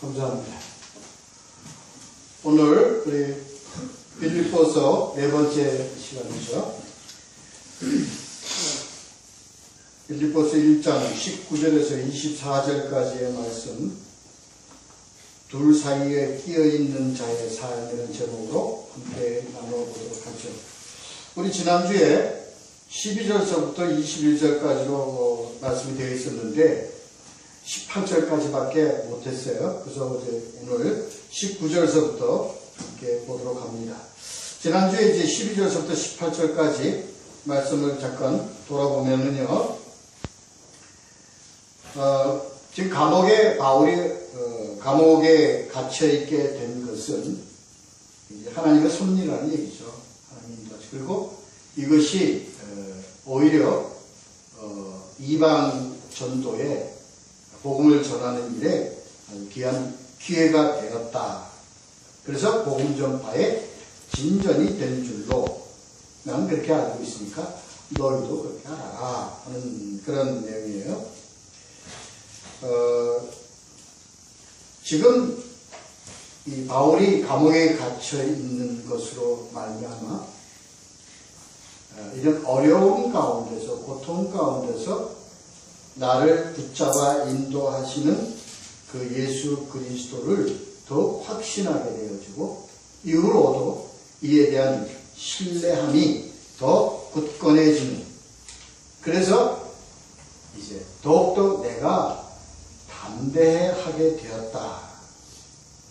감사합니다. 오늘 우리 빌립보서 네 번째 시간이죠. 빌립보서 1장 19절에서 24절까지의 말씀, 둘 사이에 끼어있는 자의 삶이라는 제목으로 함께 나눠보도록 하죠. 우리 지난주에 12절서부터 21절까지로 말씀이 되어 있었는데 18절까지밖에 못했어요. 그래서 오늘 19절서부터 함께 보도록 합니다. 지난주에 이제 12절서부터 18절까지 말씀을 잠깐 돌아보면은요, 지금 바울이 감옥에 갇혀있게 된 것은 이제 하나님의 섭리라는 얘기죠. 하나님 같이. 그리고 이것이 오히려 이방 전도에 복음을 전하는 일에 귀한 기회가 되었다. 그래서 복음 전파에 진전이 된 줄로 나는 그렇게 알고 있으니까 너희도 그렇게 알아라 하는 그런 내용이에요. 지금 이 바울이 감옥에 갇혀 있는 것으로 말미암아 이런 어려움 가운데서, 고통 가운데서 나를 붙잡아 인도하시는 그 예수 그리스도를 더 확신하게 되어지고, 이후로도 이에 대한 신뢰함이 더 굳건해지는, 그래서 이제 더욱더 내가 담대하게 되었다.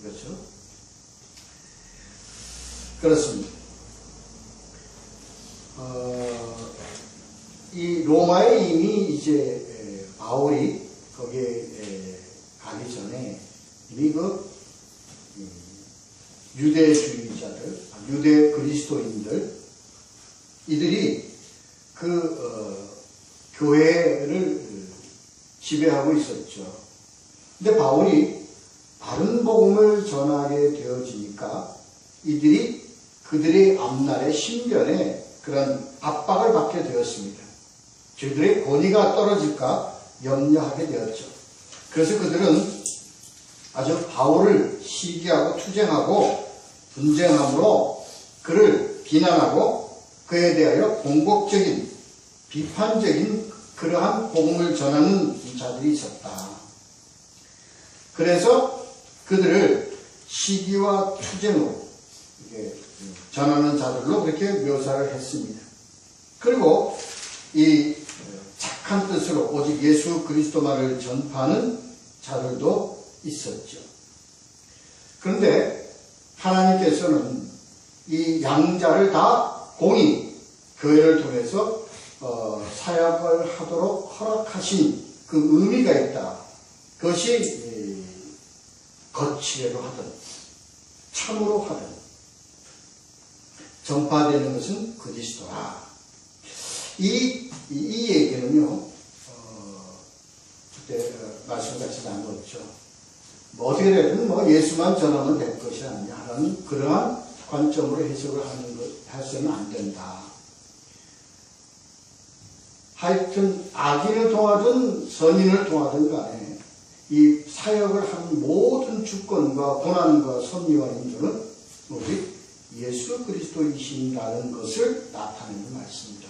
그렇죠? 그렇습니다. 이 로마에 이미 이제 바울이 거기에 가기 전에 이미 그 유대주의자들, 유대 그리스도인들, 이들이 그 교회를 지배하고 있었죠. 근데 바울이 바른 복음을 전하게 되어지니까 이들이 그들의 앞날의 신변에 그런 압박을 받게 되었습니다. 저희들의 권위가 떨어질까 염려하게 되었죠. 그래서 그들은 아주 바울을 시기하고 투쟁하고 분쟁함으로 그를 비난하고 그에 대하여 공격적인 비판적인 그러한 복음을 전하는 자들이 있었다. 그래서 그들을 시기와 투쟁으로 전하는 자들로 그렇게 묘사를 했습니다. 그리고 이 착한 뜻으로 오직 예수 그리스도만을 전파하는 자들도 있었죠. 그런데 하나님께서는 이 양자를 다 공히 교회를 통해서 사역을 하도록 허락하신 그 의미가 있다. 그것이 거칠애로 하든 참으로 하든 전파되는 것은 그리스도라. 이 얘기는요, 그때 말씀같이 나눴죠. 뭐 어떻게 되든 예수만 전하면 될 것이 아니냐라는 그러한 관점으로 해석을 해서는 안 된다. 하여튼 악인을 통하든 선인을 통하든 간에 이 사역을 하는 모든 주권과 고난과 섭리와 인도는 우리 예수 그리스도이신다는 것을 나타내는 말씀이다.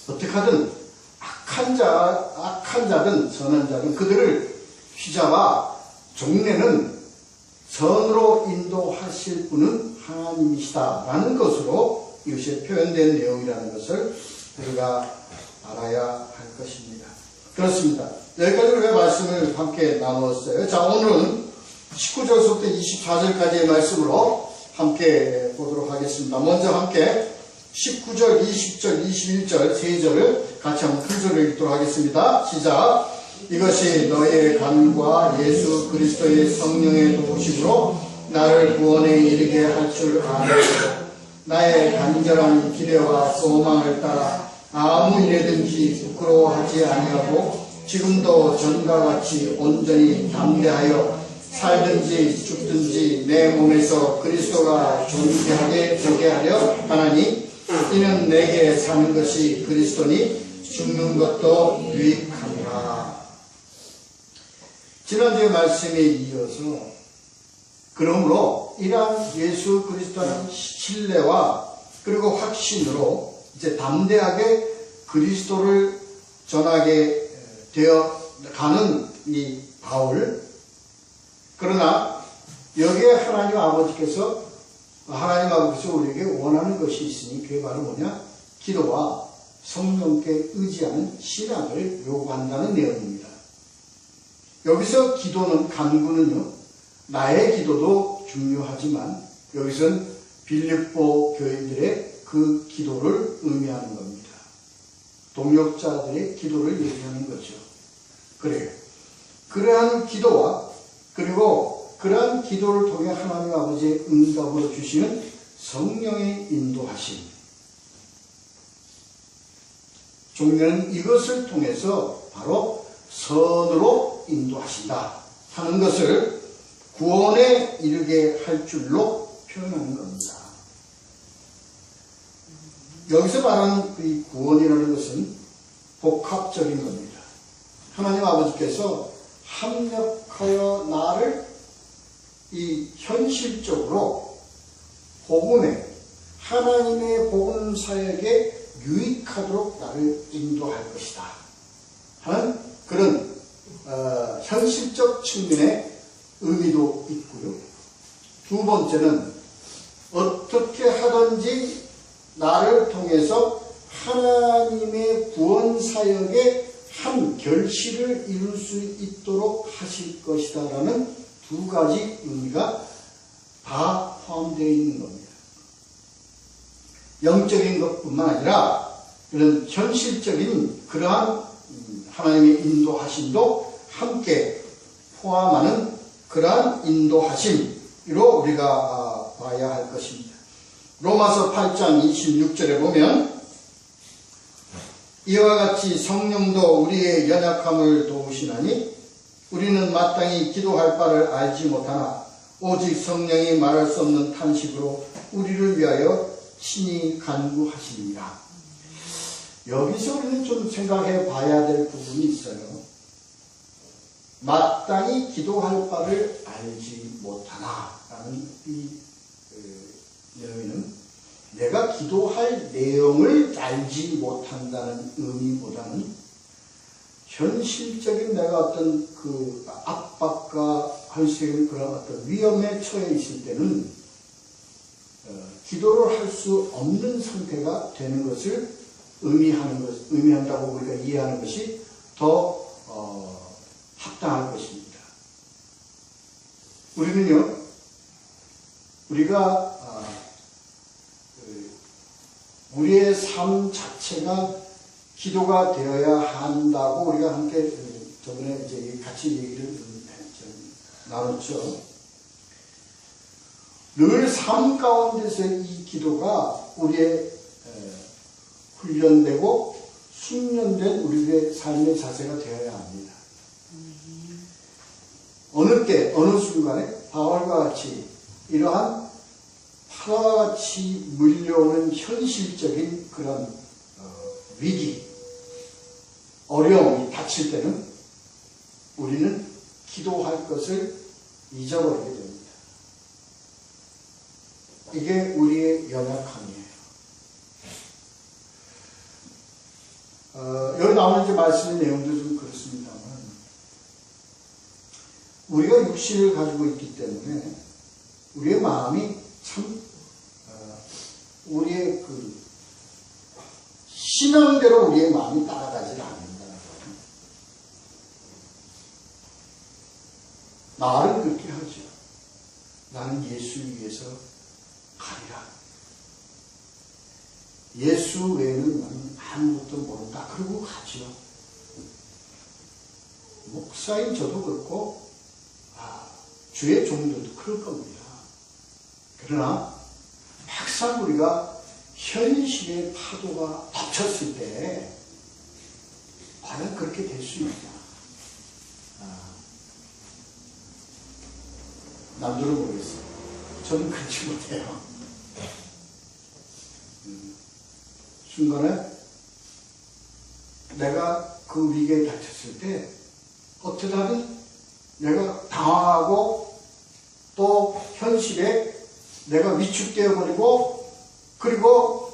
어떻게 하든 악한 자든 선한 자든 그들을 휘잡아 종래는 선으로 인도하실 분은 하나님이시다라는 것으로 이것이 표현된 내용이라는 것을 우리가 알아야 할 것입니다. 그렇습니다. 여기까지 우리가 말씀을 함께 나누었어요. 자, 오늘은 19절부터 24절까지의 말씀으로 함께 보도록 하겠습니다. 먼저 함께 19절, 20절, 21절, 3절을 같이 한번 큰 소리로 읽도록 하겠습니다. 시작. 이것이 너희의 간과 예수 그리스도의 성령의 도우심으로 나를 구원에 이르게 할 줄 아노라. 나의 간절한 기대와 소망을 따라 아무 일에든지 부끄러워하지 아니하고 지금도 전과 같이 온전히 담대하여 살든지 죽든지 내 몸에서 그리스도가 존귀하게 되게 하려 하나니 이는 내게 사는 것이 그리스도니 죽는 것도 유익함이라. 지난주의 말씀에 이어서 그러므로 이러한 예수 그리스도라는 신뢰와 그리고 확신으로 이제 담대하게 그리스도를 전하게 되어 가는 이 바울. 그러나 여기에 하나님 아버지께서 우리에게 원하는 것이 있으니 그게 바로 뭐냐? 기도와 성령께 의지하는 신앙을 요구한다는 내용입니다. 여기서 기도는 간구는요, 나의 기도도 중요하지만 여기서는 빌립보 교인들의 그 기도를 의미하는 겁니다. 동역자들의 기도를 얘기하는 거죠. 그래요. 그러한 기도와 그리고 그러한 기도를 통해 하나님 아버지의 응답을 주시는 성령의 인도하심. 종려는 이것을 통해서 바로 선으로 인도하신다 하는 것을 구원에 이르게 할 줄로 표현하는 겁니다. 여기서 말하는 이 구원이라는 것은 복합적인 겁니다. 하나님 아버지께서 합력하여 나를 이 현실적으로 복음에 하나님의 복음 사역에 유익하도록 나를 인도할 것이다 하는 그런 현실적 측면의 의미도 있고요. 두 번째는 어떻게 하든지 나를 통해서 하나님의 구원 사역에 한 결실을 이룰 수 있도록 하실 것이다 라는 두 가지 의미가 다 포함되어 있는 겁니다. 영적인 것뿐만 아니라 이런 현실적인 그러한 하나님의 인도하심도 함께 포함하는 그러한 인도하심으로 우리가 봐야 할 것입니다. 로마서 8장 26절에 보면 이와 같이 성령도 우리의 연약함을 도우시나니 우리는 마땅히 기도할 바를 알지 못하나 오직 성령이 말할 수 없는 탄식으로 우리를 위하여 친히 간구하시니라. 여기서 우리는 좀 생각해 봐야 될 부분이 있어요. 마땅히 기도할 바를 알지 못하나 라는 이 내용에는 내가 기도할 내용을 알지 못한다는 의미보다는 현실적인 내가 어떤 그 압박과 현실적인 그런 어떤 위험에 처해 있을 때는 기도를 할 수 없는 상태가 되는 것을 의미한다고 우리가 이해하는 것이 더 합당할 것입니다. 우리는요, 우리가 우리의 삶 자체가 기도가 되어야 한다고 우리가 함께 저번에 이제 같이 얘기를 나눴죠. 늘 삶 가운데서 이 기도가 우리의 훈련되고 숙련된 우리의 삶의 자세가 되어야 합니다. 어느 때, 어느 순간에 바울과 같이 이러한 파라와 같이 물려오는 현실적인 그런 위기, 어려움이 닥칠 때는 우리는 기도할 것을 잊어버리게 됩니다. 이게 우리의 연약함이에요. 여기 나오는 이제 말씀의 내용도 좀 그렇습니다만, 우리가 육신을 가지고 있기 때문에 우리의 마음이 참 우리의 그 신앙대로 우리의 마음이 따라가지 않는다는 거예요. 나를 그렇게 하죠. 나는 예수를 위해서 가리라. 예수 외에는 나는 아무것도 모른다. 그러고 가죠. 목사인 저도 그렇고 주의 종들도 그럴 겁니다. 그러나 막상 우리가 현실의 파도가 덮쳤을 때 과연 그렇게 될 수 있냐. 남들은 모르겠어요. 저는 그렇지 못해요. 순간에 내가 그 위기에 닥쳤을 때 어쩌다니 내가 당황하고 또 현실에 내가 위축되어 버리고 그리고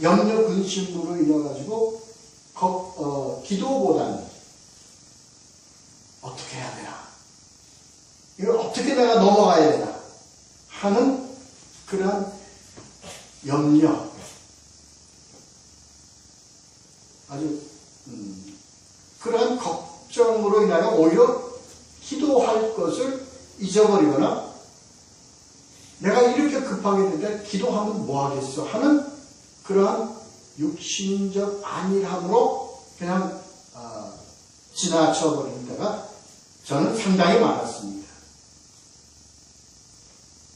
염려 근심으로 인해 가지고 기도보다는 어떻게 해야 되나, 이걸 어떻게 내가 넘어가야 되나 하는 그러한 염려, 아주 그러한 걱정으로 인하여 오히려 기도할 것을 잊어버리거나 내가 이렇게 급하게 되는데 기도하면 뭐 하겠어 하는 그러한 육신적 안일함으로 그냥 지나쳐버리는 때가 저는 상당히 많았습니다.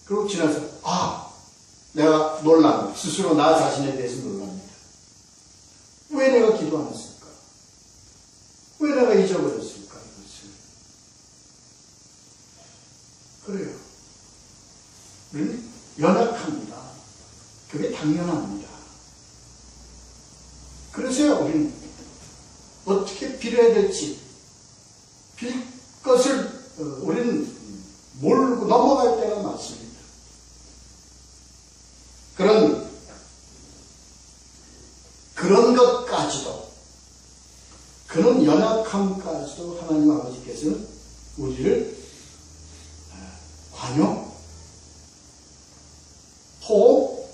그리고 지나서 내가 놀랍니다. 스스로 나 자신에 대해서 놀랍니다. 왜 내가 기도 안 했을까? 왜 내가 잊어버렸을까? 이것을. 그래요. 우리는 연약합니다. 그게 당연합니다. 그래서요, 우리는 어떻게 빌어야 될지, 빌 것을 우리는 모르고 넘어갈 때가 많습니다. 그런 것까지도, 그런 연약함까지도 하나님 아버지께서는 우리를 관용, 포옹,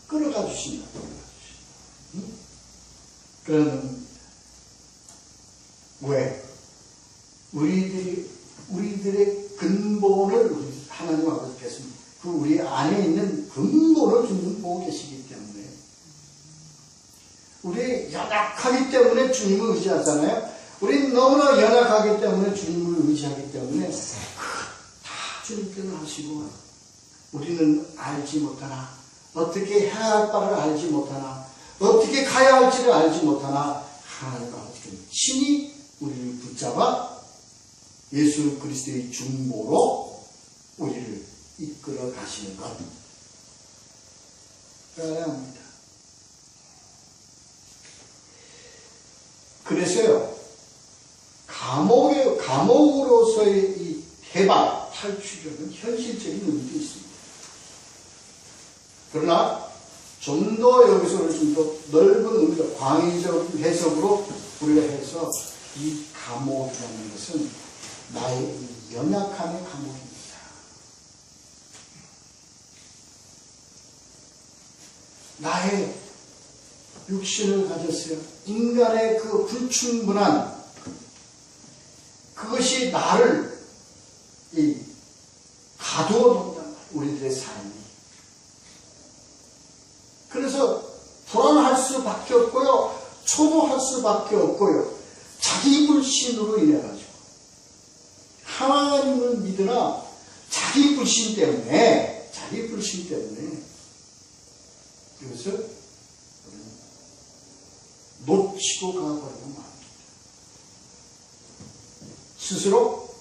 끌어가 주신다. 그런, 왜? 우리들의 근본을 하나님 아버지께서 그 우리 안에 있는 근본을 주님 보고 계시기 때문에, 우리 연약하기 때문에 주님을 의지하잖아요. 우리 너무나 연약하기 때문에 주님을 의지하기 때문에 다 주님께서 하시고, 우리는 알지 못하나, 어떻게 해야 할 바를 알지 못하나, 어떻게 가야 할지를 알지 못하나, 하나님 아버지께서 친히 우리를 붙잡아 예수 그리스도의 중보로 우리를 이끌어 가시는 것 알아야 합니다. 그래서요, 감옥으로서의 이 해방, 탈출은 현실적인 의미도 있습니다. 그러나 좀 더 여기서 좀 더 넓은 의미로 광의적인 해석으로 우리가 해서 이 감옥이라는 것은 나의 연약함의 감옥입니다. 나의 육신을 가졌어요. 인간의 그 불충분한 그것이 나를 가두어 놓는단 말이에요. 우리들의 삶이. 그래서 불안할 수밖에 없고요. 초조할 수밖에 없고요. 자기 불신으로 인해 가지고 하나님을 믿으나 자기 불신 때문에 이것을 놓치고 가버리고 맙니다. 스스로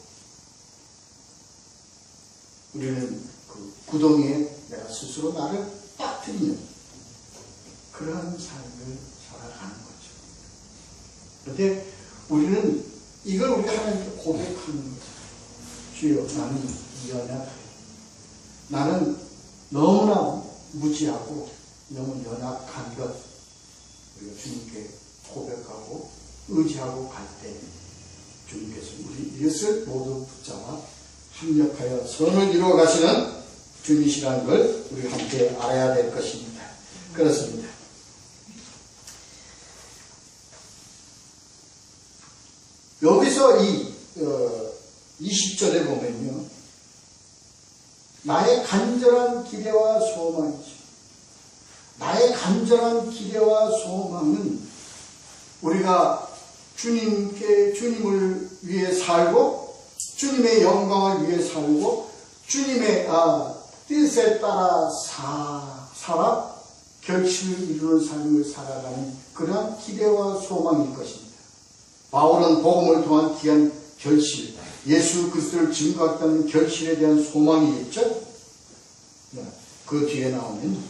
우리는 그 구덩이에 내가 스스로 나를 빠뜨리는 그러한 삶을 살아가는 거죠. 그런데 우리는 이걸 우리가 하나님께 고백하는 거죠. 주여, 나는 연약해. 나는 너무나 무지하고 너무 연약한 것, 우리가 주님께 고백하고 의지하고 갈 때 주님께서 우리 이것을 모두 붙잡아 합력하여 선을 이루어 가시는 주님이시라는 걸 우리 함께 알아야 될 것입니다. 그렇습니다. 여기서 이 20절에 보면요, 나의 간절한 기대와 소망이죠. 나의 간절한 기대와 소망은 우리가 주님을 위해 살고 주님의 영광을 위해 살고 주님의 뜻에 따라 살아 결실을 이루는 삶을 살아가는 그러한 기대와 소망일 것입니다. 바울은 복음을 통한 귀한 결실, 예수 그리스도를 증거하겠다는 결실에 대한 소망이겠죠. 그 뒤에 나오는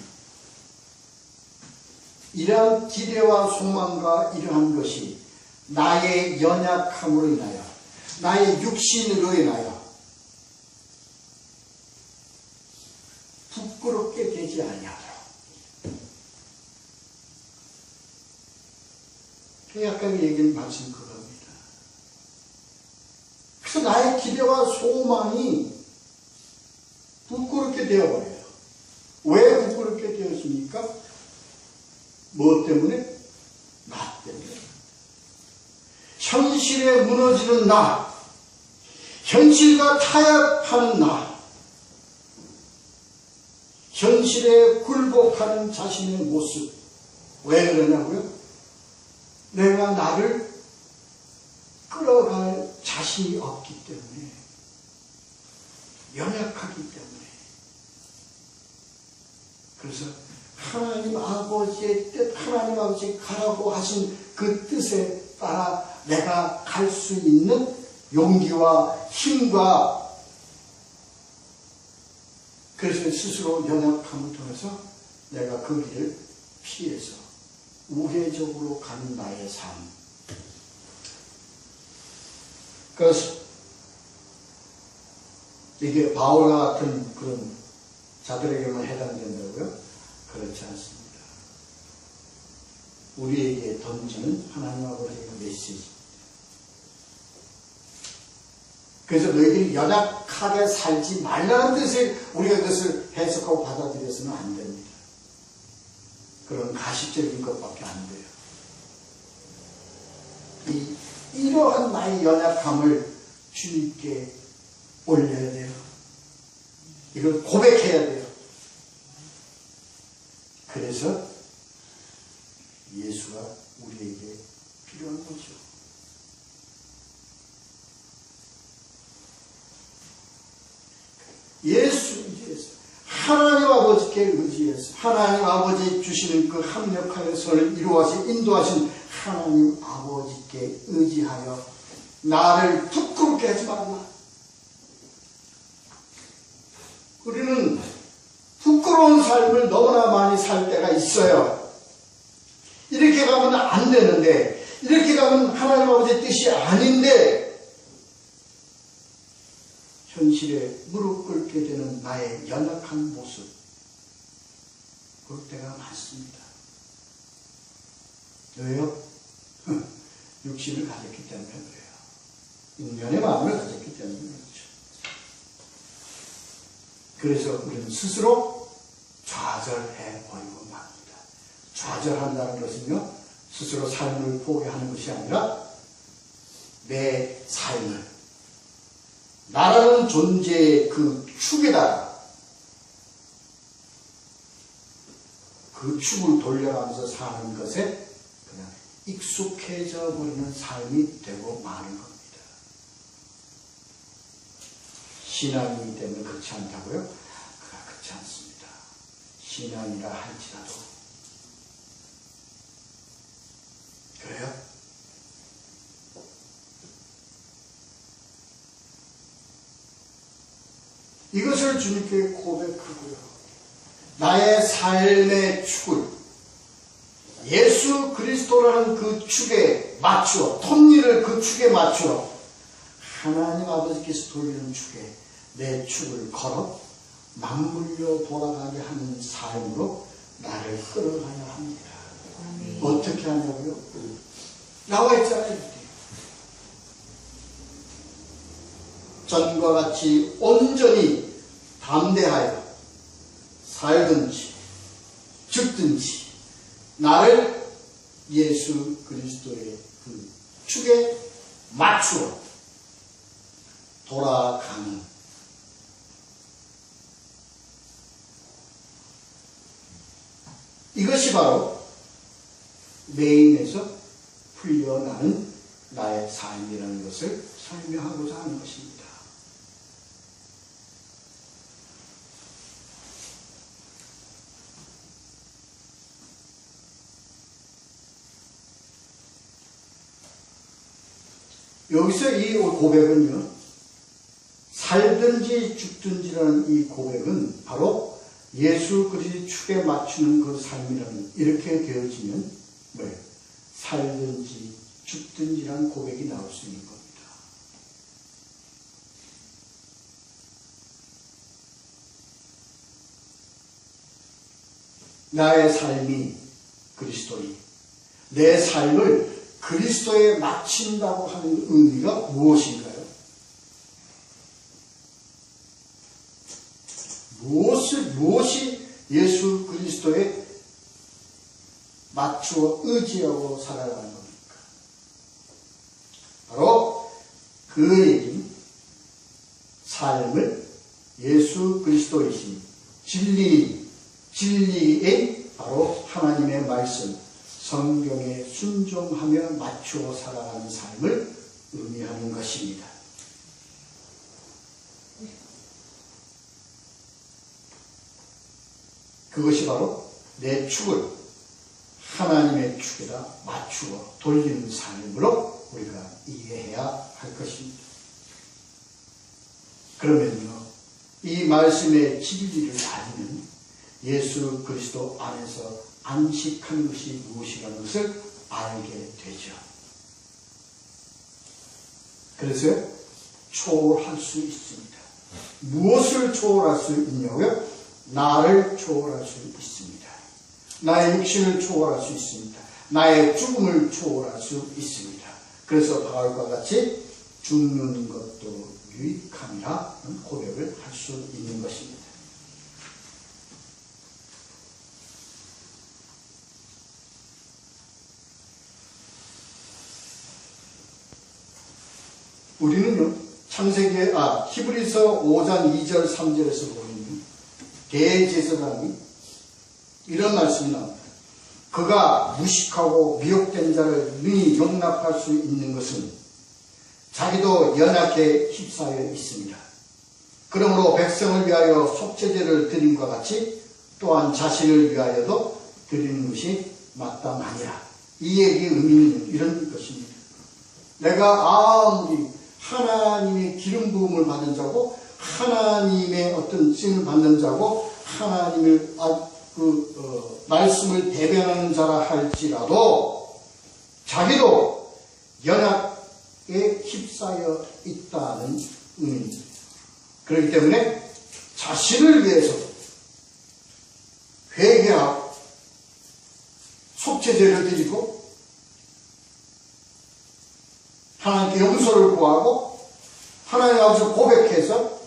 이러한 기대와 소망과 이러한 것이 나의 연약함으로 인하여, 나의 육신으로 인하여 부끄럽게 되지 아니하도록. 약간 얘기는 말씀 그겁니다. 그래서 나의 기대와 소망이 부끄럽게 되어버려요. 왜 부끄럽게 되었습니까? 무엇 때문에? 나 때문에. 현실에 무너지는 나, 현실과 타협하는 나, 현실에 굴복하는 자신의 모습. 왜 그러냐고요? 내가 나를 끌어갈 자신이 없기 때문에, 연약하기 때문에. 그래서 하나님 아버지의 뜻, 하나님 아버지 가라고 하신 그 뜻에 따라 내가 갈 수 있는 용기와 힘과, 그래서 스스로 연약함을 통해서 내가 그 길을 피해서 우회적으로 가는 나의 삶. 그래서 이게 바울과 같은 그런 자들에게만 해당된다고요? 그렇지 않습니다. 우리에게 던지는 하나님 아버지의 메시지. 그래서 너희들이 연약하게 살지 말라는 뜻을 우리가 그것을 해석하고 받아들여서는 안 됩니다. 그런 가식적인 것밖에 안 돼요. 이러한 나의 연약함을 주님께 올려야 돼요. 이걸 고백해야 돼요. 그래서 예수가 우리에게 필요한 거죠. 예수 하나님 아버지께 의지해서 하나님 아버지 주시는 그 합력하여 선을 이루어서 인도하신 하나님 아버지께 의지하여 나를 부끄럽게 하지 말라. 우리는 부끄러운 삶을 너무나 많이 살 때가 있어요. 이렇게 가면 안 되는데, 이렇게 가면 하나님 아버지의 뜻이 아닌데, 현실에 무릎 꿇게 되는 나의 연약한 모습, 그럴 때가 많습니다. 왜요? 육신을 가졌기 때문에 그래요. 인간의 마음을 가졌기 때문에 그렇죠. 그래서 우리는 스스로 좌절해 버리고 맙니다. 좌절한다는 것은요, 스스로 삶을 포기하는 것이 아니라 내 삶을, 나라는 존재의 그 축에다가 그 축을 돌려가면서 사는 것에 그냥 익숙해져 버리는 삶이 되고 마는 겁니다. 신앙이기 때문에 그렇지 않다고요? 그렇지 않습니다. 신앙이라 할지라도. 그래요? 이것을 주님께 고백하고요. 나의 삶의 축을 예수 그리스도라는 그 축에 맞추어, 톱니를 그 축에 맞추어 하나님 아버지께서 돌리는 축에 내 축을 걸어 맞물려 돌아가게 하는 삶으로 나를 끌어가야 합니다. 어떻게 하냐고요? 나와 있잖아요. 전과 같이 온전히 담대하여 살든지 죽든지 나를 예수 그리스도의 그 축에 맞추어 돌아가는 이것이 바로 메인에서 풀려나는 나의 삶이라는 것을 설명하고자 하는 것입니다. 여기서 이 고백은요, 살든지 죽든지라는 이 고백은 바로 예수 그리스도의 축에 맞추는 그 삶이라는, 이렇게 되어지면 뭐예요? 살든지 죽든지라는 고백이 나올 수 있는 겁니다. 나의 삶이 그리스도니, 내 삶을 그리스도에 맞춘다고 하는 의미가 무엇인가요? 무엇이 예수 그리스도에 맞추어 의지하고 살아가는 겁니까? 바로 그 얘기는 삶을 예수 그리스도이신 진리의 바로 하나님의 말씀, 성경에 순종하며 맞추어 살아가는 삶을 의미하는 것입니다. 그것이 바로 내 축을 하나님의 축에다 맞추어 돌리는 삶으로 우리가 이해해야 할 것입니다. 그러면요, 이 말씀의 진리를 알면 예수 그리스도 안에서 안식하는 것이 무엇이라는 것을 알게 되죠. 그래서 초월할 수 있습니다. 무엇을 초월할 수 있냐고요? 나를 초월할 수 있습니다. 나의 육신을 초월할 수 있습니다. 나의 죽음을 초월할 수 있습니다. 그래서 바울과 같이 죽는 것도 유익함이라는 고백을 할 수 있는 것입니다. 우리는요, 히브리서 5장 2절 3절에서 보면 대제사장이 이런 말씀이 나옵니다. 그가 무식하고 미혹된 자를 능히 용납할 수 있는 것은 자기도 연약해 휩싸여 있습니다. 그러므로 백성을 위하여 속죄제를 드림과 같이 또한 자신을 위하여도 드리는 것이 마땅하니라. 이 얘기의 의미는 이런 것입니다. 내가 아무리 하나님의 기름 부음을 받은 자고 하나님의 어떤 쓰임을 받는 자고 하나님의 말씀을 대변하는 자라 할지라도 자기도 연약에 휩싸여 있다는 의미입니다. 그렇기 때문에 자신을 위해서 회개하고 속죄제를 드리고 하나님께 용서를 구하고 하나님 앞에서 고백해서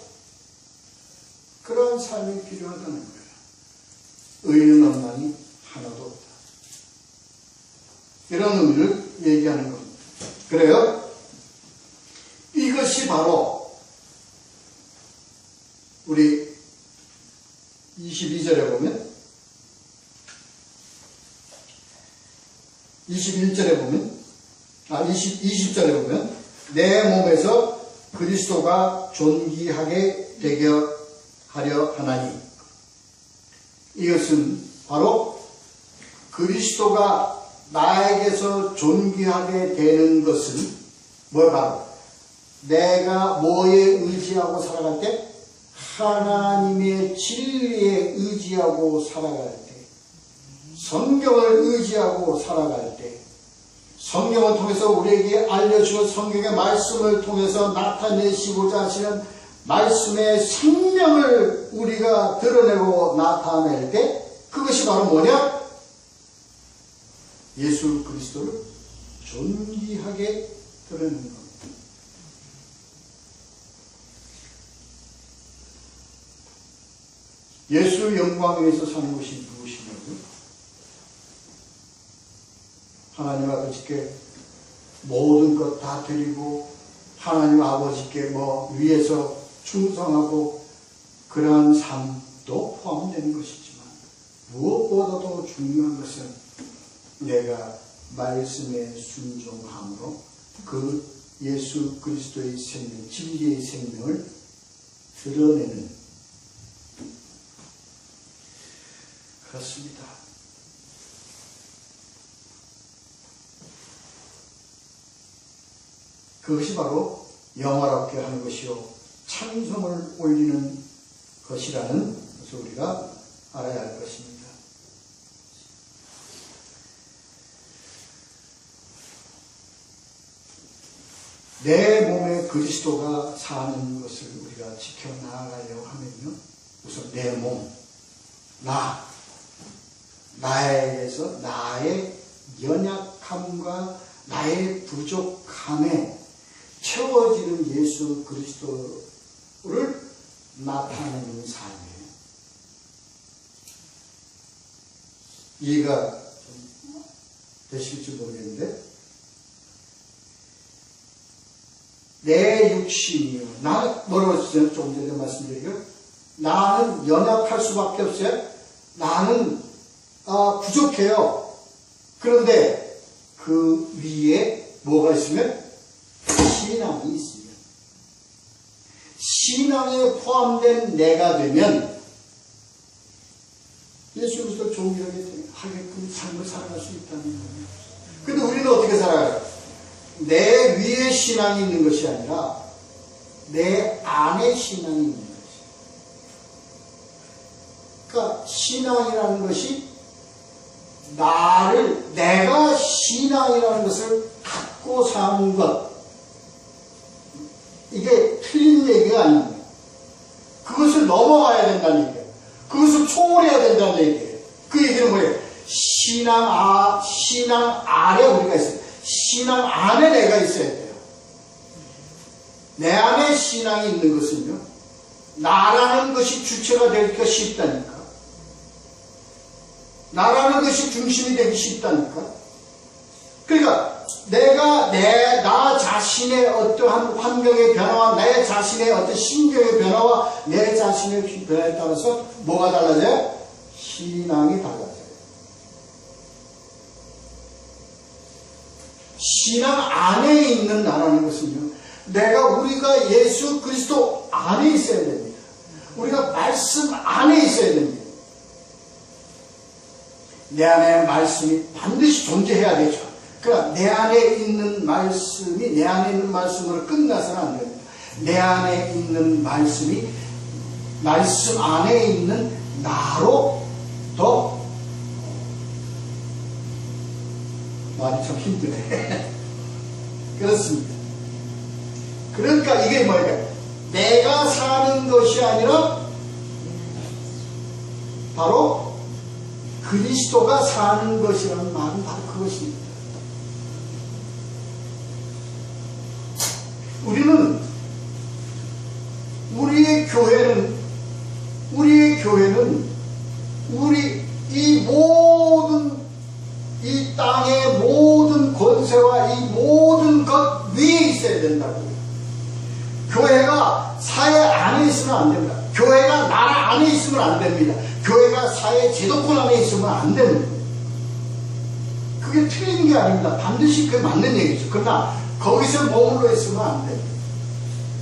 그런 삶이 필요하다는 거예요. 의인은 없나니 하나도 없다. 이런 의미를 얘기하는 겁니다. 그래요? 이것이 바로 우리 22절에 보면 21절에 보면 20절에 보면 내 몸에서 그리스도가 존귀하게 되게 하려 하나니, 이것은 바로 그리스도가 나에게서 존귀하게 되는 것은 바로 내가 뭐에 의지하고 살아갈 때? 하나님의 진리에 의지하고 살아갈 때, 성경을 의지하고 살아갈 때, 성경을 통해서 우리에게 알려주어 성경의 말씀을 통해서 나타내시고자 하시는 말씀의 생명을 우리가 드러내고 나타낼 때, 그것이 바로 뭐냐? 예수 그리스도를 존귀하게 드러내는 겁니다. 예수 영광 위에서 사는 것이 무엇이냐고요? 하나님 아버지께 모든 것 다 드리고 하나님 아버지께 위에서 충성하고 그러한 삶도 포함되는 것이지만 무엇보다도 중요한 것은 내가 말씀에 순종함으로 그 예수 그리스도의 생명, 진리의 생명을 드러내는, 그렇습니다. 그것이 바로 영화롭게 하는 것이요 찬송을 올리는 것이라는 것을 우리가 알아야 할 것입니다. 내 몸에 그리스도가 사는 것을 우리가 지켜나가려고 하면요, 우선 내 몸, 나에게서 나의 연약함과 나의 부족함에 채워지는 예수 그리스도를 나타내는 삶이에요. 이해가 좀 되실지 모르겠는데, 내 육신이요. 나는 뭐라고 했어요? 조금 전에 말씀드리기로, 나는 연약할 수밖에 없어요. 나는 부족해요. 그런데 그 위에 뭐가 있으면 신앙이 있으면, 신앙에 포함된 내가 되면 예수 그리스도 존귀하게 하게끔 삶을 살아갈 수 있다는 거예요. 근데 우리는 어떻게 살아가요? 내 위에 신앙이 있는 것이 아니라 내 안에 신앙이 있는 것이에요. 그러니까 신앙이라는 것이 내가 신앙이라는 것을 갖고 사는 것, 이게 틀린 얘기가 아닙니다. 그것을 넘어가야 된다는 얘기예요. 그것을 초월해야 된다는 얘기예요. 그 얘기는 뭐예요? 신앙 안에 우리가 있어요. 신앙 안에 내가 있어야 돼요. 내 안에 신앙이 있는 것은요, 나라는 것이 주체가 되기가 쉽다니까. 나라는 것이 중심이 되기 쉽다니까. 그러니까 나 자신의 어떠한 환경의 변화와 내 자신의 어떤 신경의 변화와 내 자신의 변화에 따라서 뭐가 달라져요? 신앙이 달라져요. 신앙 안에 있는 나라는 것은요, 우리가 예수 그리스도 안에 있어야 됩니다. 우리가 말씀 안에 있어야 됩니다. 내 안에 말씀이 반드시 존재해야 되죠. 그러니까 내 안에 있는 말씀이 내 안에 있는 말씀으로 끝나서는 안 됩니다. 내 안에 있는 말씀이 말씀 안에 있는 나로 더 말이 참 힘드네. 그렇습니다. 그러니까 이게 뭐예요? 내가 사는 것이 아니라 바로 그리스도가 사는 것이라는 말은 바로 그것입니다. 우리의 교회는 이 땅의 모든 권세와 이 모든 것 위에 있어야 된다고요. 교회가 사회 안에 있으면 안 됩니다. 교회가 나라 안에 있으면 안 됩니다. 교회가 사회 제도권 안에 있으면 안 됩니다. 그게 틀린 게 아닙니다. 반드시 그게 맞는 얘기죠. 그러나 거기서 머물러 있으면 안 됩니다.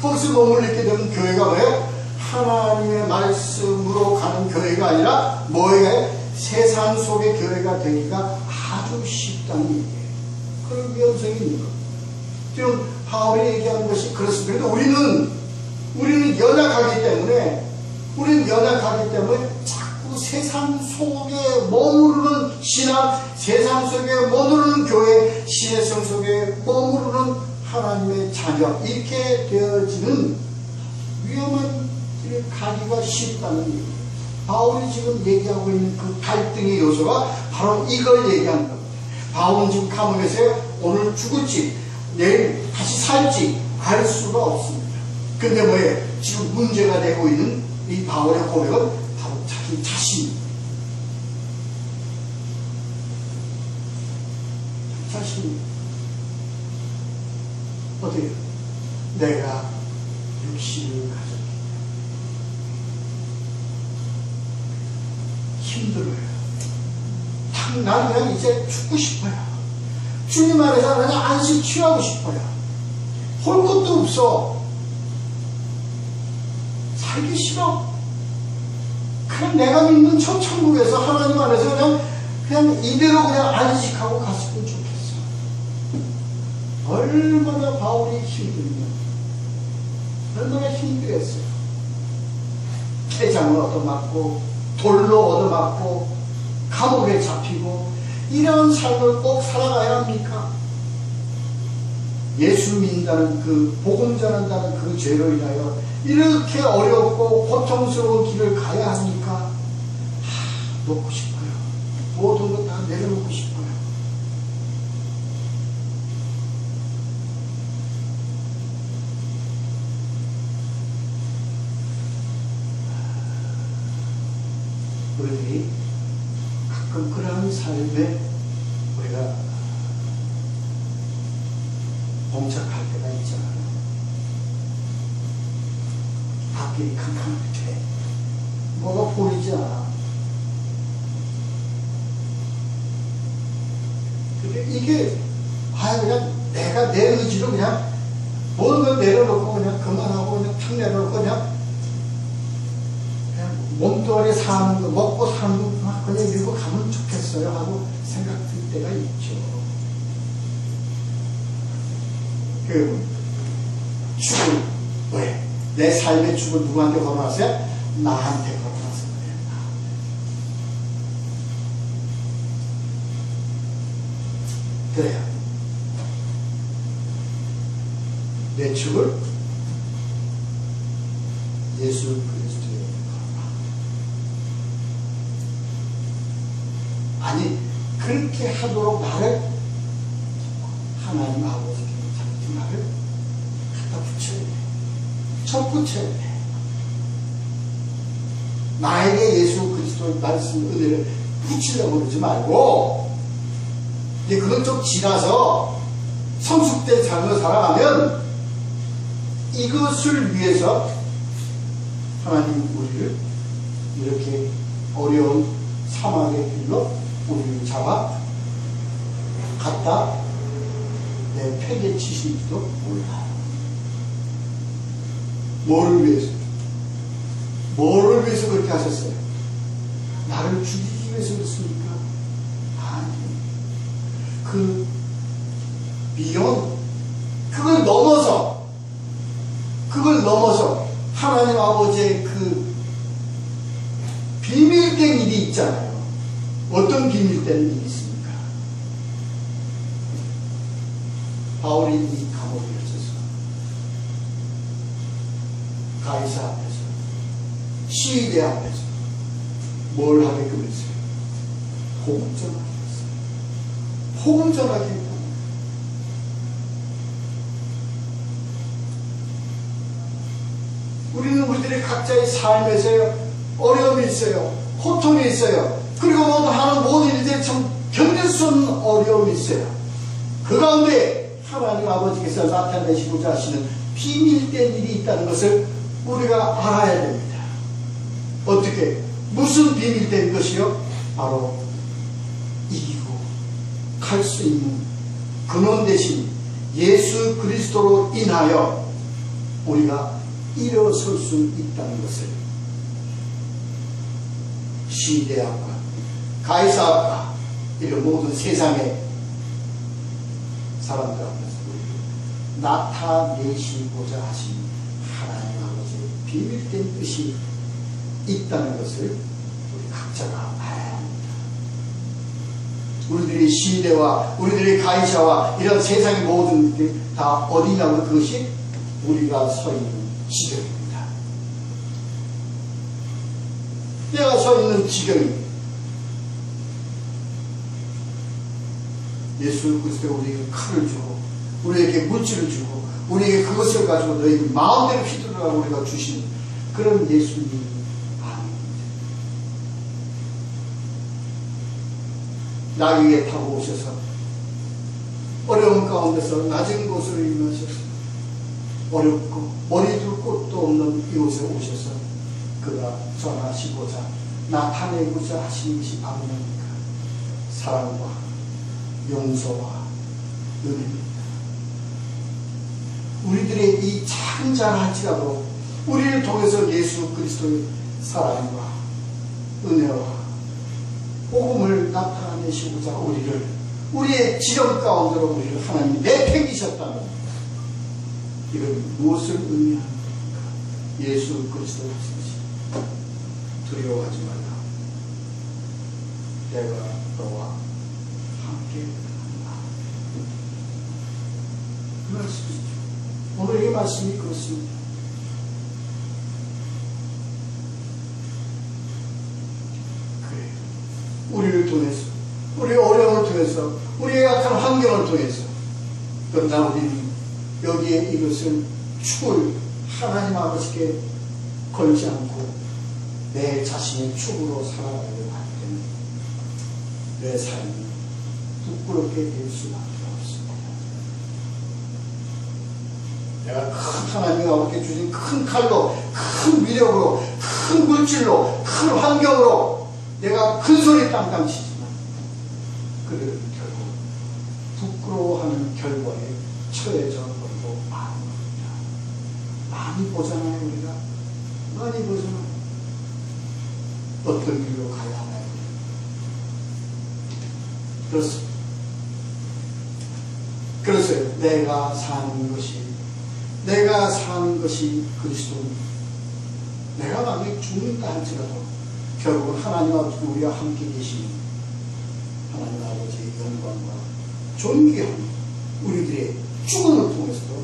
거기서 머물러 있게 되면 교회가 뭐예요? 하나님의 말씀으로 가는 교회가 아니라 뭐예요? 세상 속의 교회가 되기가 아주 쉽다는 얘기예요. 그런 위험성이 있는 겁니다. 지금 바울이 얘기하는 것이 그렇습니다. 그런데 우리는 연약하기 때문에 자꾸 세상 속에 머무르는 신앙, 세상 속에 머무르는 교회, 신의 성 속에 머무르는 하나님의 자녀, 이렇게 되어지는 위험한 길을 가기가 쉽다는 얘기예요. 바울이 지금 얘기하고 있는 그 갈등의 요소가 바로 이걸 얘기하는 겁니다. 바울은 지금 감옥에서 오늘 죽을지 내일 다시 살지 알 수가 없습니다. 근데 뭐예요? 지금 문제가 되고 있는 이 바울의 고백은 바로 자기 자신입니다. 자신입니다. 어때요? 내가 육신을 가졌기 힘들어요. 난 그냥 이제 죽고 싶어요. 주님 안에서 그냥 안식 취하고 싶어요. 볼 것도 없어. 살기 싫어. 그냥 내가 믿는 저 천국에서 하나님 안에서 그냥 이대로 그냥 안식하고 갔으면 좋겠어. 얼마나 바울이 힘들면, 얼마나 힘들었어요. 태장을 얻어맞고, 돌로 얻어맞고, 감옥에 잡히고, 이런 삶을 꼭 살아가야 합니까? 예수 믿는다는 그 복음 전한다는 그 죄로 인하여 이렇게 어렵고 고통스러운 길을 가야 하니까 놓고 싶어요. 모든 것 다 내려놓고 싶어요. 우리들이 가끔 그러한 삶에 우리가 봉착할 때가 있잖아요. 앞길이 캄캄하게 뭐가 보이지 않아. 근데 이게 그냥 내가 내 의지로 그냥 모든 걸 내려놓고 그냥 그만하고 그냥 탁 내려놓고 그냥 몸뚱아리 사는 거 먹고 사는 거 그냥 이러고 가면 좋겠어요 하고 생각될 때가 있죠. 그 축을 왜? 내 삶의 축을 누구한테 걸어놨어요? 나한테 걸어놨을 거예요. 그래요. 내 축을 예수 그리스도에 걸어놔. 아니 그렇게 하도록 나를 하나님 아버지께 자기 나를 갖다 붙여야 돼. 첫 붙여야 돼. 나에게 예수 그리스도의 말씀 은혜를 붙이려고 그러지 말고 이제 그건 좀 지나서 성숙된 삶을 살아가면 이것을 위해서 하나님 우리를 이렇게 어려운 사막의 길로 우리를 잡아 갖다 내 폐에 치실지도 몰라. 뭐를 위해서? 뭐를 위해서 그렇게 하셨어요? 나를 죽이기 위해서 그렇습니까? 아니. 그 비용 그걸 넘어서 하나님 아버지의 그 비밀된 일이 있잖아요. 어떤 비밀된 일이 있습니까? 바울이 이 감옥에 있어서 가이사 앞에서 시위대 앞에서 뭘 하게끔 했어요? 복음 전하게 했어요. 복음 전하게 했다. 우리는 우리들의 각자의 삶에서요 어려움이 있어요. 고통이 있어요. 그리고 하는 모든 일들이 참 견딜 수 없는 어려움이 있어요. 그 가운데 하나님 아버지께서 나타내시고자 하시는 비밀된 일이 있다는 것을 우리가 알아야 됩니다. 어떻게? 무슨 비밀된 것이요? 바로 이기고 갈 수 있는 근원 대신 예수 그리스도로 인하여 우리가 일어설 수 있다는 것을 시대 앞과 가이사 앞과 이런 모든 세상의 사람들 앞에서 나타내시고자 하신 하나님 아버지의 비밀된 뜻이 있다는 것을 우리 각자가 알아야 합니다. 우리들의 시대와 우리들의 가이사와 이런 세상의 모든 것들이 다 어디냐면 그것이 우리가 서 있는 지경입니다. 내가 서 있는 지경이 예수 그리스도가 우리에게 칼을 주고 우리에게 물질을 주고 우리에게 그것을 가지고 너희들 마음대로 휘두르라고 우리가 주신 그런 예수님이 아닙니다. 나귀에 타고 오셔서 어려운 가운데서 낮은 곳으로 임하셔서 어렵고 머리 둘 곳도 없는 이곳에 오셔서 그가 전하시고자 나타내고자 하시는 것이 바로 뭡니까? 사랑과 용서와 은혜입니다. 우리들의 이 작은 자라 할지라도 우리를 통해서 예수 그리스도의 사랑과 은혜와 복음을 나타내시고자 우리의 지령 가운데로 우리를 하나님이 내팽기셨다면 이건 무엇을 의미합니까? 예수 그리스도의 뜻이 두려워하지 말라. 내가 너와 함께 한다. 그 말씀이죠. 오늘 이 말씀이 그렇습니다. 그래요. 우리를 통해서, 우리의 어려움을 통해서, 우리의 약한 환경을 통해서, 그러나 우리는 여기에 이것을 축을 하나님 아버지께 걸지 않고 내 자신의 축으로 살아가려고 하기 때문에 내 삶이 부끄럽게 될 수밖에 없습니다. 내가 큰 하나님 아버지께 주신 큰 칼로, 큰 위력으로, 큰 물질로, 큰 환경으로 내가 큰 소리 땅땅 치지만 그들은 결국 부끄러워하는 결과에 처해져 버리고 마는 겁니다. 많이 보잖아요, 우리가. 많이 보잖아요. 어떤 길로 가야 하나요? 그렇습니다. 그래서요, 내가 사는 것이 그리스도입니다. 내가 만약에 죽는다 할지라도 결국은 하나님 아버지 우리와 함께 계시는 하나님 아버지의 영광과 존귀함, 우리들의 죽음을 통해서도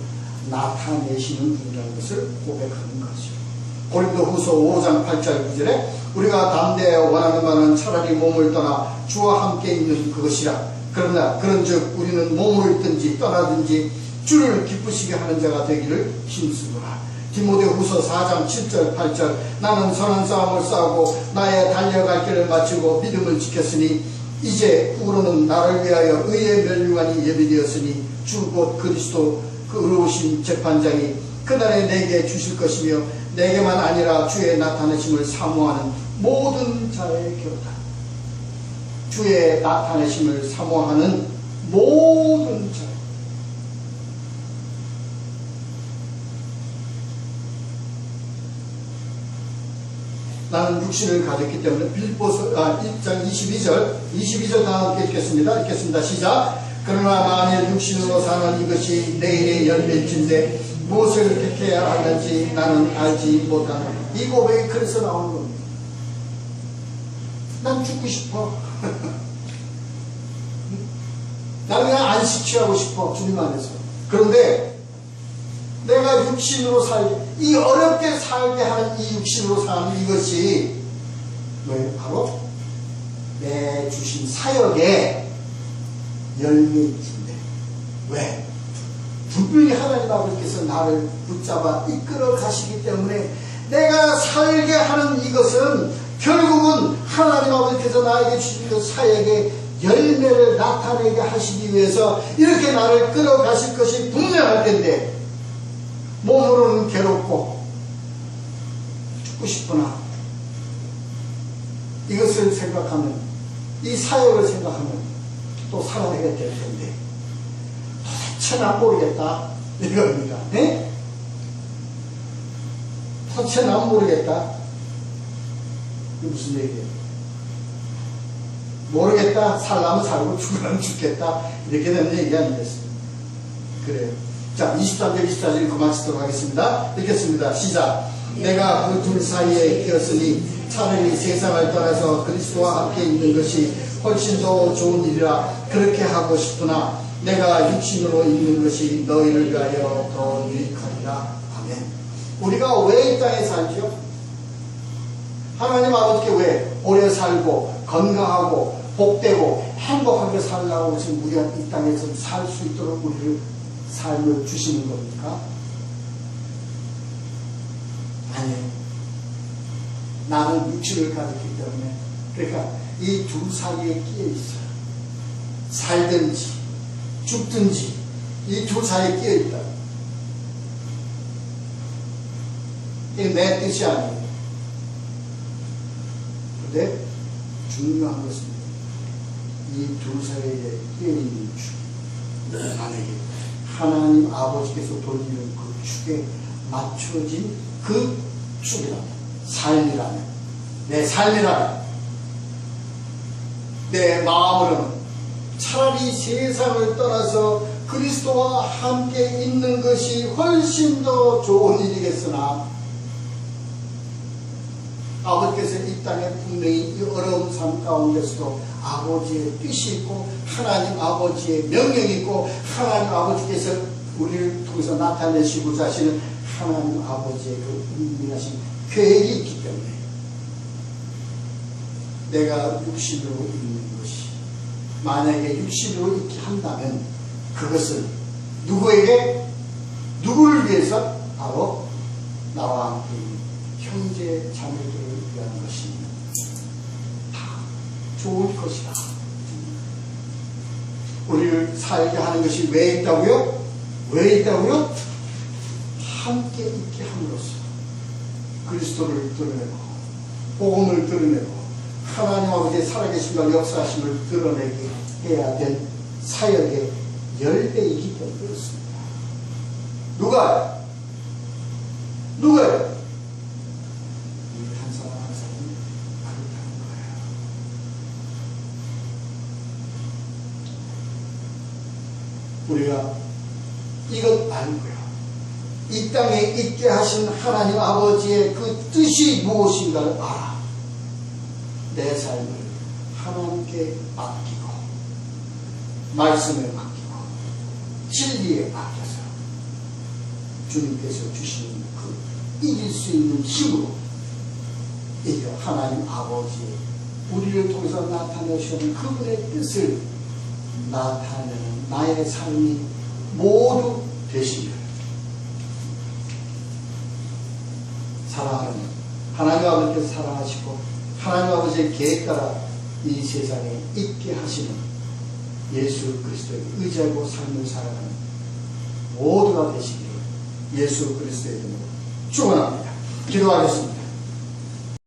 나타내시는 분이라는 것을 고백하는 것이죠. 고린도후서 5장 8절 9절에 우리가 담대하여 원하는 바는 차라리 몸을 떠나 주와 함께 있는 그것이라. 그러나 그런즉 우리는 몸으로 있든지 떠나든지 주를 기쁘시게 하는 자가 되기를 힘쓰노라. 디모데후서 4장 7절 8절 나는 선한 싸움을 싸우고 나의 달려갈 길을 마치고 믿음을 지켰으니 이제 후로는 나를 위하여 의의 멸류관이 예비되었으니 주 곧 그리스도 그 의로우신 재판장이 그날에 내게 주실 것이며 내게만 아니라 주의 나타내심을 사모하는 모든 자의 겨루다. 주의 나타내심을 사모하는 모든 자. 나는 육신을 가졌기 때문에 빌립보서 1장 22절 다 함께 읽겠습니다. 시작. 그러나 만일 육신으로 사는 이것이 내일의 열매일진데 무엇을 택해야 하는지 나는 알지 못하노라. 이 고백이 그래서 나오는 겁니다. 난 죽고 싶어. 나는 그냥 안식 취하고 싶어, 주님 안에서. 그런데 내가 육신으로 이 어렵게 살게 하는 이 육신으로 사는 이것이 뭐예요? 바로 내 주신 사역의 열매인데. 왜? 분명히 하나님 아버지께서 나를 붙잡아 이끌어 가시기 때문에 내가 살게 하는 이것은 결국은 하나님 아버지께서 나에게 주신 그 사역의 열매를 나타내게 하시기 위해서 이렇게 나를 끌어가실 것이 분명할 텐데 몸으로는 괴롭고 죽고 싶구나. 이것을 생각하면, 이 사역을 생각하면 또 살아야 될 텐데 도대체 난 모르겠다 이겁니다. 네? 도대체 난 모르겠다. 이게 무슨 얘기예요? 모르겠다. 살라면 살고 죽으라면 죽겠다. 이렇게 되는 얘기 아니겠습니까? 그래요. 자, 23절 24절 그만치도록 하겠습니다. 읽겠습니다. 시작. 내가 그 둘 사이에 끼었으니 차라리 세상을 떠나서 그리스도와 함께 있는 것이 훨씬 더 좋은 일이라 그렇게 하고 싶으나 내가 육신으로 있는 것이 너희를 위하여 더 유익하리라. 아멘. 우리가 왜 이 땅에 살죠? 하나님 아버지께 왜 오래 살고 건강하고 복되고 행복하게 살라고 지금 우리가 이 땅에서 살 수 있도록 우리를 삶을 주시는 겁니까? 아니에요. 나는 육신을 가졌기 때문에, 그러니까 이 두 사이에 끼어 있어요. 살든지 죽든지 이 두 사이에 끼어 있다. 이게 내 뜻이 아니에요. 근데 중요한 것은 이 두 사이에 끼어 있는 축, 만약에 하나님 아버지께서 돌리는 그 축에 맞춰진 그 축이라면, 삶이라면, 내 삶이라면, 내 마음으로는 차라리 세상을 떠나서 그리스도와 함께 있는 것이 훨씬 더 좋은 일이겠으나 아버지께서 이 땅에 분명히 이 어려운 삶 가운데서도 아버지의 뜻이 있고 하나님 아버지의 명령이 있고 하나님 아버지께서 우리를 통해서 나타내시고자 하시는 하나님 아버지의 그 운명하신 계획이 있기 때문에 내가 육신으로 있는 것이 만약에 육신으로 있게 한다면 그것은 누구에게? 누구를 위해서? 바로 나와 함께 있는 형제 자매들을 위한 것이 다 좋을 것이다. 우리를 살게 하는 것이 왜 있다고요? 왜 있다고요? 함께 있게 함으로써 그리스도를 드러내고 복음을 드러내고 하나님 아버지의 살아계심과 역사하심을 드러내게 해야 될 사역의 열배이기 때문에 그렇습니다. 누가요? 누가요? 한 사람 한 사람이 그렇다는 거예요. 우리가 이것 알고요. 이 땅에 있게 하신 하나님 아버지의 그 뜻이 무엇인가를 알아. 내 삶을 하나님께 맡기고 말씀에 맡기고 진리에 맡겨서 주님께서 주시는 그 이길 수 있는 힘으로 이겨 하나님 아버지의 우리를 통해서 나타내시는 그분의 뜻을 나타내는 나의 삶이 모두 되시기를 사랑하는 하나님 아버지께서 사랑하시고 하나님 아버지의 계획 따라 이 세상에 있게 하시는 예수 그리스도의 의지하고 삶을 살아가는 모두가 되시기를 예수 그리스도의 이름으로 축원합니다. 기도하겠습니다.